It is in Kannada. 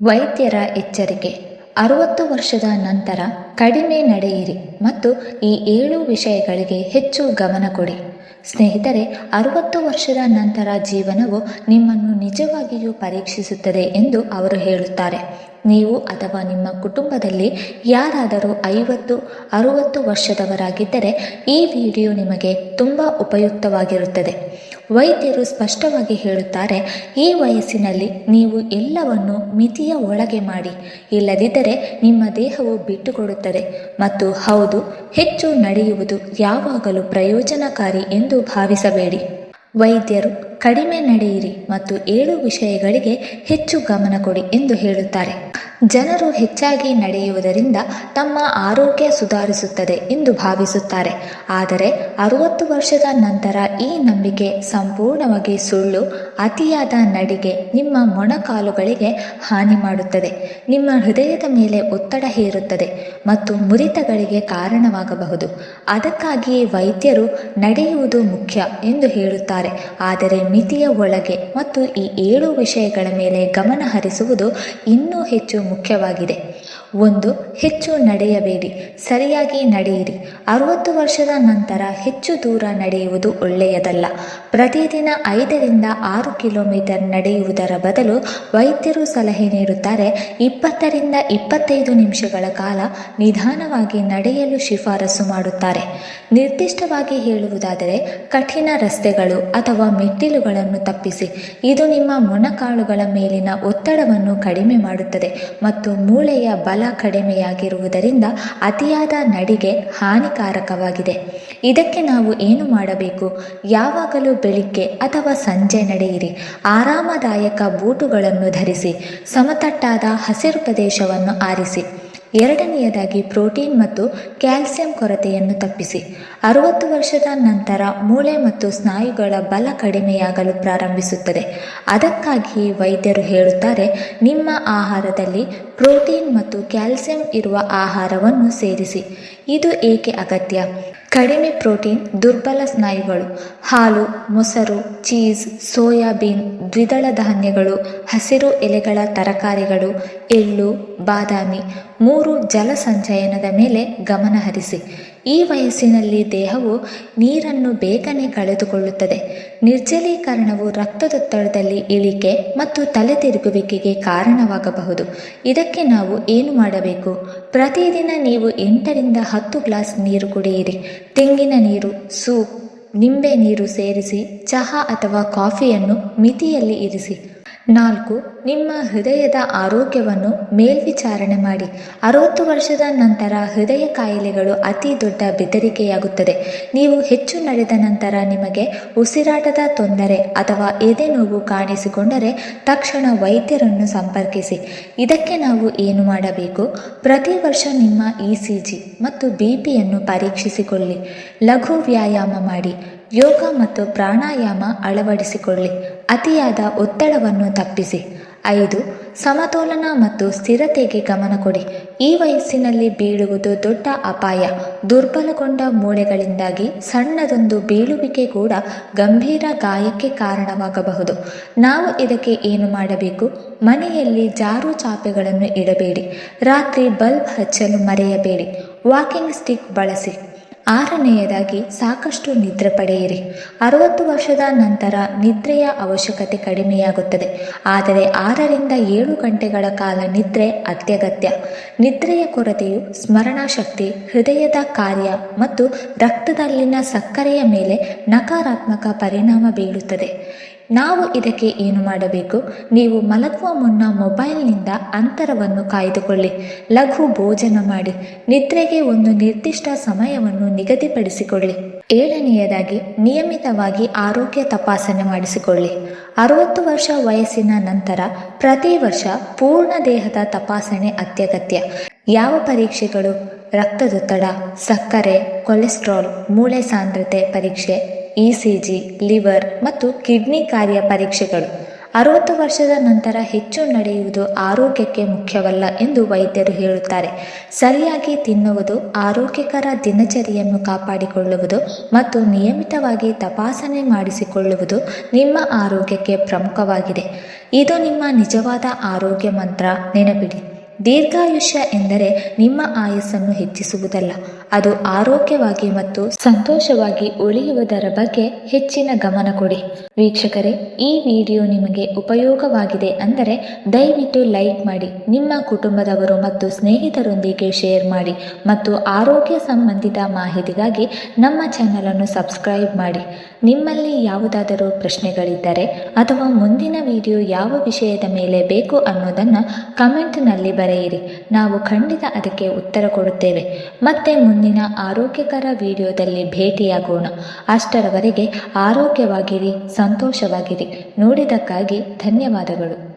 ವೈದ್ಯರ ಎಚ್ಚರಿಕೆ: 60 ವರ್ಷದ ನಂತರ ಕಡಿಮೆ ನಡೆಯಿರಿ ಮತ್ತು ಈ 7 ವಿಷಯಗಳಿಗೆ ಹೆಚ್ಚು ಗಮನ ಕೊಡಿ. ಸ್ನೇಹಿತರೆ, 60 ವರ್ಷದ ನಂತರ ಜೀವನವು ನಿಮ್ಮನ್ನು ನಿಜವಾಗಿಯೂ ಪರೀಕ್ಷಿಸುತ್ತದೆ ಎಂದು ಅವರು ಹೇಳುತ್ತಾರೆ. ನೀವು ಅಥವಾ ನಿಮ್ಮ ಕುಟುಂಬದಲ್ಲಿ ಯಾರಾದರೂ 50-60 ವರ್ಷದವರಾಗಿದ್ದರೆ ಈ ವಿಡಿಯೋ ನಿಮಗೆ ತುಂಬ ಉಪಯುಕ್ತವಾಗಿರುತ್ತದೆ. ವೈದ್ಯರು ಸ್ಪಷ್ಟವಾಗಿ ಹೇಳುತ್ತಾರೆ, ಈ ವಯಸ್ಸಿನಲ್ಲಿ ನೀವು ಎಲ್ಲವನ್ನು ಮಿತಿಯ ಒಳಗೆ ಮಾಡಿ, ಇಲ್ಲದಿದ್ದರೆ ನಿಮ್ಮ ದೇಹವು ಬಿಟ್ಟುಕೊಡುತ್ತದೆ. ಮತ್ತು ಹೌದು, ಹೆಚ್ಚು ನಡೆಯುವುದು ಯಾವಾಗಲೂ ಪ್ರಯೋಜನಕಾರಿ ಎಂದು ಭಾವಿಸಬೇಡಿ. ವೈದ್ಯರು ಕಡಿಮೆ ನಡೆಯಿರಿ ಮತ್ತು 7 ವಿಷಯಗಳಿಗೆ ಹೆಚ್ಚು ಗಮನ ಕೊಡಿ ಎಂದು ಹೇಳುತ್ತಾರೆ. ಜನರು ಹೆಚ್ಚಾಗಿ ನಡೆಯುವುದರಿಂದ ತಮ್ಮ ಆರೋಗ್ಯ ಸುಧಾರಿಸುತ್ತದೆ ಎಂದು ಭಾವಿಸುತ್ತಾರೆ. ಆದರೆ 60 ವರ್ಷದ ನಂತರ ಈ ನಂಬಿಕೆ ಸಂಪೂರ್ಣವಾಗಿ ಸುಳ್ಳು. ಅತಿಯಾದ ನಡಿಗೆ ನಿಮ್ಮ ಮೊಣಕಾಲುಗಳಿಗೆ ಹಾನಿ ಮಾಡುತ್ತದೆ, ನಿಮ್ಮ ಹೃದಯದ ಮೇಲೆ ಒತ್ತಡ ಹೇರುತ್ತದೆ ಮತ್ತು ಮುರಿತಗಳಿಗೆ ಕಾರಣವಾಗಬಹುದು. ಅದಕ್ಕಾಗಿಯೇ ವೈದ್ಯರು ನಡೆಯುವುದು ಮುಖ್ಯ ಎಂದು ಹೇಳುತ್ತಾರೆ, ಆದರೆ ಮಿತಿಯ ಒಳಗೆ. ಮತ್ತು ಈ 7 ವಿಷಯಗಳ ಮೇಲೆ ಗಮನ ಹರಿಸುವುದು ಇನ್ನೂ ಹೆಚ್ಚು ಮುಖ್ಯವಾಗಿದೆ. 1. ಹೆಚ್ಚು ನಡೆಯಬೇಡಿ, ಸರಿಯಾಗಿ ನಡೆಯಿರಿ. 60 ವರ್ಷದ ನಂತರ ಹೆಚ್ಚು ದೂರ ನಡೆಯುವುದು ಒಳ್ಳೆಯದಲ್ಲ. ಪ್ರತಿದಿನ 5-6 ಕಿಲೋಮೀಟರ್ ನಡೆಯುವುದರ ಬದಲು ವೈದ್ಯರು ಸಲಹೆ ನೀಡುತ್ತಾರೆ 20-25 ನಿಮಿಷಗಳ ಕಾಲ ನಿಧಾನವಾಗಿ ನಡೆಯಲು ಶಿಫಾರಸು ಮಾಡುತ್ತಾರೆ. ನಿರ್ದಿಷ್ಟವಾಗಿ ಹೇಳುವುದಾದರೆ, ಕಠಿಣ ರಸ್ತೆಗಳು ಅಥವಾ ಮೆಟ್ಟಿಲುಗಳನ್ನು ತಪ್ಪಿಸಿ. ಇದು ನಿಮ್ಮ ಮೊಣಕಾಲುಗಳ ಮೇಲಿನ ಒತ್ತಡವನ್ನು ಕಡಿಮೆ ಮಾಡುತ್ತದೆ ಮತ್ತು ಮೂಳೆಯ ಬಲ ಕಡಿಮೆಯಾಗಿರುವುದರಿಂದ ಅತಿಯಾದ ನಡಿಗೆ ಹಾನಿಕಾರಕವಾಗಿದೆ. ಇದಕ್ಕೆ ನಾವು ಏನು ಮಾಡಬೇಕು? ಯಾವಾಗಲೂ ಬೆಳಿಗ್ಗೆ ಅಥವಾ ಸಂಜೆ ನಡೆಯಿರಿ. ಆರಾಮದಾಯಕ ಬೂಟುಗಳನ್ನು ಧರಿಸಿ. ಸಮತಟ್ಟಾದ ಹಸಿರು ಪ್ರದೇಶವನ್ನು ಆರಿಸಿ. 2ನೇದಾಗಿ, ಪ್ರೋಟೀನ್ ಮತ್ತು ಕ್ಯಾಲ್ಸಿಯಂ ಕೊರತೆಯನ್ನು ತಪ್ಪಿಸಿ. 60 ವರ್ಷದ ನಂತರ ಮೂಳೆ ಮತ್ತು ಸ್ನಾಯುಗಳ ಬಲ ಕಡಿಮೆಯಾಗಲು ಪ್ರಾರಂಭಿಸುತ್ತದೆ. ಅದಕ್ಕಾಗಿಯೇ ವೈದ್ಯರು ಹೇಳುತ್ತಾರೆ, ನಿಮ್ಮ ಆಹಾರದಲ್ಲಿ ಪ್ರೋಟೀನ್ ಮತ್ತು ಕ್ಯಾಲ್ಸಿಯಂ ಇರುವ ಆಹಾರವನ್ನು ಸೇರಿಸಿ. ಇದು ಏಕೆ ಅಗತ್ಯ? ಕಡಿಮೆ ಪ್ರೋಟೀನ್ ದುರ್ಬಲ ಸ್ನಾಯುಗಳು. ಹಾಲು, ಮೊಸರು, ಚೀಸ್, ಸೋಯಾಬೀನ್, ದ್ವಿದಳ ಧಾನ್ಯಗಳು, ಹಸಿರು ಎಲೆಗಳ ತರಕಾರಿಗಳು, ಎಳ್ಳು, ಬಾದಾಮಿ. 3. ಜಲ ಸಂಚಯನದ ಮೇಲೆ ಗಮನ ಹರಿಸಿ. ಈ ವಯಸ್ಸಿನಲ್ಲಿ ದೇಹವು ನೀರನ್ನು ಬೇಗನೆ ಕಳೆದುಕೊಳ್ಳುತ್ತದೆ. ನಿರ್ಜಲೀಕರಣವು ರಕ್ತದೊತ್ತಡದಲ್ಲಿ ಇಳಿಕೆ ಮತ್ತು ತಲೆತಿರುಗುವಿಕೆಗೆ ಕಾರಣವಾಗಬಹುದು. ಇದಕ್ಕೆ ನಾವು ಏನು ಮಾಡಬೇಕು? ಪ್ರತಿದಿನ ನೀವು 8-10 ಗ್ಲಾಸ್ ನೀರು ಕುಡಿಯಿರಿ. ತೆಂಗಿನ ನೀರು, ಸೂಪ್, ನಿಂಬೆ ನೀರು ಸೇರಿಸಿ. ಚಹಾ ಅಥವಾ ಕಾಫಿಯನ್ನು ಮಿತಿಯಲ್ಲಿ ಇರಿಸಿ. 4. ನಿಮ್ಮ ಹೃದಯದ ಆರೋಗ್ಯವನ್ನು ಮೇಲ್ವಿಚಾರಣೆ ಮಾಡಿ. 60 ವರ್ಷದ ನಂತರ ಹೃದಯ ಕಾಯಿಲೆಗಳು ಅತಿ ದೊಡ್ಡ ಬೆದರಿಕೆಯಾಗುತ್ತದೆ. ನೀವು ಹೆಚ್ಚು ನಡೆದ ನಂತರ ನಿಮಗೆ ಉಸಿರಾಟದ ತೊಂದರೆ ಅಥವಾ ಎದೆ ನೋವು ಕಾಣಿಸಿಕೊಂಡರೆ ತಕ್ಷಣ ವೈದ್ಯರನ್ನು ಸಂಪರ್ಕಿಸಿ. ಇದಕ್ಕೆ ನಾವು ಏನು ಮಾಡಬೇಕು? ಪ್ರತಿ ವರ್ಷ ನಿಮ್ಮ ECG ಮತ್ತು BPಯನ್ನು ಪರೀಕ್ಷಿಸಿಕೊಳ್ಳಿ. ಲಘು ವ್ಯಾಯಾಮ ಮಾಡಿ. ಯೋಗ ಮತ್ತು ಪ್ರಾಣಾಯಾಮ ಅಳವಡಿಸಿಕೊಳ್ಳಿ. ಅತಿಯಾದ ಒತ್ತಡವನ್ನು ತಪ್ಪಿಸಿ. 5. ಸಮತೋಲನ ಮತ್ತು ಸ್ಥಿರತೆಗೆ ಗಮನ ಕೊಡಿ. ಈ ವಯಸ್ಸಿನಲ್ಲಿ ಬೀಳುವುದು ದೊಡ್ಡ ಅಪಾಯ. ದುರ್ಬಲಗೊಂಡ ಮೂಳೆಗಳಿಂದಾಗಿ ಸಣ್ಣದೊಂದು ಬೀಳುವಿಕೆ ಕೂಡ ಗಂಭೀರ ಗಾಯಕ್ಕೆ ಕಾರಣವಾಗಬಹುದು. ನಾವು ಇದಕ್ಕೆ ಏನು ಮಾಡಬೇಕು? ಮನೆಯಲ್ಲಿ ಜಾರು ಚಾಪೆಗಳನ್ನು ಇಡಬೇಡಿ. ರಾತ್ರಿ ಬಲ್ಬ್ ಹಚ್ಚಲು ಮರೆಯಬೇಡಿ. ವಾಕಿಂಗ್ ಸ್ಟಿಕ್ ಬಳಸಿ. 6ನೇದಾಗಿ, ಸಾಕಷ್ಟು ನಿದ್ರೆ ಪಡೆಯಿರಿ. 60 ವರ್ಷದ ನಂತರ ನಿದ್ರೆಯ ಅವಶ್ಯಕತೆ ಕಡಿಮೆಯಾಗುತ್ತದೆ, ಆದರೆ 6-7 ಗಂಟೆಗಳ ಕಾಲ ನಿದ್ರೆ ಅತ್ಯಗತ್ಯ. ನಿದ್ರೆಯ ಕೊರತೆಯು ಸ್ಮರಣಶಕ್ತಿ, ಹೃದಯದ ಕಾರ್ಯ ಮತ್ತು ರಕ್ತದಲ್ಲಿನ ಸಕ್ಕರೆಯ ಮೇಲೆ ನಕಾರಾತ್ಮಕ ಪರಿಣಾಮ ಬೀರುತ್ತದೆ. ನಾವು ಇದಕ್ಕೆ ಏನು ಮಾಡಬೇಕು? ನೀವು ಮಲಗುವ ಮುನ್ನ ಮೊಬೈಲ್ನಿಂದ ಅಂತರವನ್ನು ಕಾಯ್ದುಕೊಳ್ಳಿ. ಲಘು ಭೋಜನ ಮಾಡಿ. ನಿದ್ರೆಗೆ ಒಂದು ನಿರ್ದಿಷ್ಟ ಸಮಯವನ್ನು ನಿಗದಿಪಡಿಸಿಕೊಳ್ಳಿ. 7ನೇದಾಗಿ, ನಿಯಮಿತವಾಗಿ ಆರೋಗ್ಯ ತಪಾಸಣೆ ಮಾಡಿಸಿಕೊಳ್ಳಿ. 60 ವರ್ಷ ವಯಸ್ಸಿನ ನಂತರ ಪ್ರತಿ ವರ್ಷ ಪೂರ್ಣ ದೇಹದ ತಪಾಸಣೆ ಅತ್ಯಗತ್ಯ. ಯಾವ ಪರೀಕ್ಷೆಗಳು? ರಕ್ತದೊತ್ತಡ, ಸಕ್ಕರೆ, ಕೊಲೆಸ್ಟ್ರಾಲ್, ಮೂಳೆ ಸಾಂದ್ರತೆ ಪರೀಕ್ಷೆ, ECG, ಲಿವರ್ ಮತ್ತು ಕಿಡ್ನಿ ಕಾರ್ಯ ಪರೀಕ್ಷೆಗಳು. 60 ವರ್ಷದ ನಂತರ ಹೆಚ್ಚು ನಡೆಯುವುದು ಆರೋಗ್ಯಕ್ಕೆ ಮುಖ್ಯವಲ್ಲ ಎಂದು ವೈದ್ಯರು ಹೇಳುತ್ತಾರೆ. ಸರಿಯಾಗಿ ತಿನ್ನುವುದು, ಆರೋಗ್ಯಕರ ದಿನಚರಿಯನ್ನು ಕಾಪಾಡಿಕೊಳ್ಳುವುದು ಮತ್ತು ನಿಯಮಿತವಾಗಿ ತಪಾಸಣೆ ಮಾಡಿಸಿಕೊಳ್ಳುವುದು ನಿಮ್ಮ ಆರೋಗ್ಯಕ್ಕೆ ಪ್ರಮುಖವಾಗಿದೆ. ಇದು ನಿಮ್ಮ ನಿಜವಾದ ಆರೋಗ್ಯ ಮಂತ್ರ. ನೆನಪಿಡಿ, ದೀರ್ಘಾಯುಷ್ಯ ಎಂದರೆ ನಿಮ್ಮ ಆಯಸ್ಸನ್ನು ಹೆಚ್ಚಿಸುವುದಲ್ಲ, ಅದು ಆರೋಗ್ಯವಾಗಿ ಮತ್ತು ಸಂತೋಷವಾಗಿ ಉಳಿಯುವುದರ ಬಗ್ಗೆ ಹೆಚ್ಚಿನ ಗಮನ ಕೊಡಿ. ವೀಕ್ಷಕರೇ, ಈ ವಿಡಿಯೋ ನಿಮಗೆ ಉಪಯೋಗವಾಗಿದೆ ಅಂದರೆ ದಯವಿಟ್ಟು ಲೈಕ್ ಮಾಡಿ, ನಿಮ್ಮ ಕುಟುಂಬದವರು ಮತ್ತು ಸ್ನೇಹಿತರೊಂದಿಗೆ ಶೇರ್ ಮಾಡಿ ಮತ್ತು ಆರೋಗ್ಯ ಸಂಬಂಧಿತ ಮಾಹಿತಿಗಾಗಿ ನಮ್ಮ ಚಾನಲನ್ನು ಸಬ್ಸ್ಕ್ರೈಬ್ ಮಾಡಿ. ನಿಮ್ಮಲ್ಲಿ ಯಾವುದಾದರೂ ಪ್ರಶ್ನೆಗಳಿದ್ದರೆ ಅಥವಾ ಮುಂದಿನ ವಿಡಿಯೋ ಯಾವ ವಿಷಯದ ಮೇಲೆ ಬೇಕು ಅನ್ನೋದನ್ನು ಕಮೆಂಟ್ನಲ್ಲಿ ಬರೆಯಿರಿ. ನಾವು ಖಂಡಿತ ಅದಕ್ಕೆ ಉತ್ತರ ಕೊಡುತ್ತೇವೆ. ಮತ್ತೆ ಮುಂದಿನ ಆರೋಗ್ಯಕರ ವಿಡಿಯೋದಲ್ಲಿ ಭೇಟಿಯಾಗೋಣ. ಅಷ್ಟರವರೆಗೆ ಆರೋಗ್ಯವಾಗಿರಿ, ಸಂತೋಷವಾಗಿರಿ. ನೋಡಿದ್ದಕ್ಕಾಗಿ ಧನ್ಯವಾದಗಳು.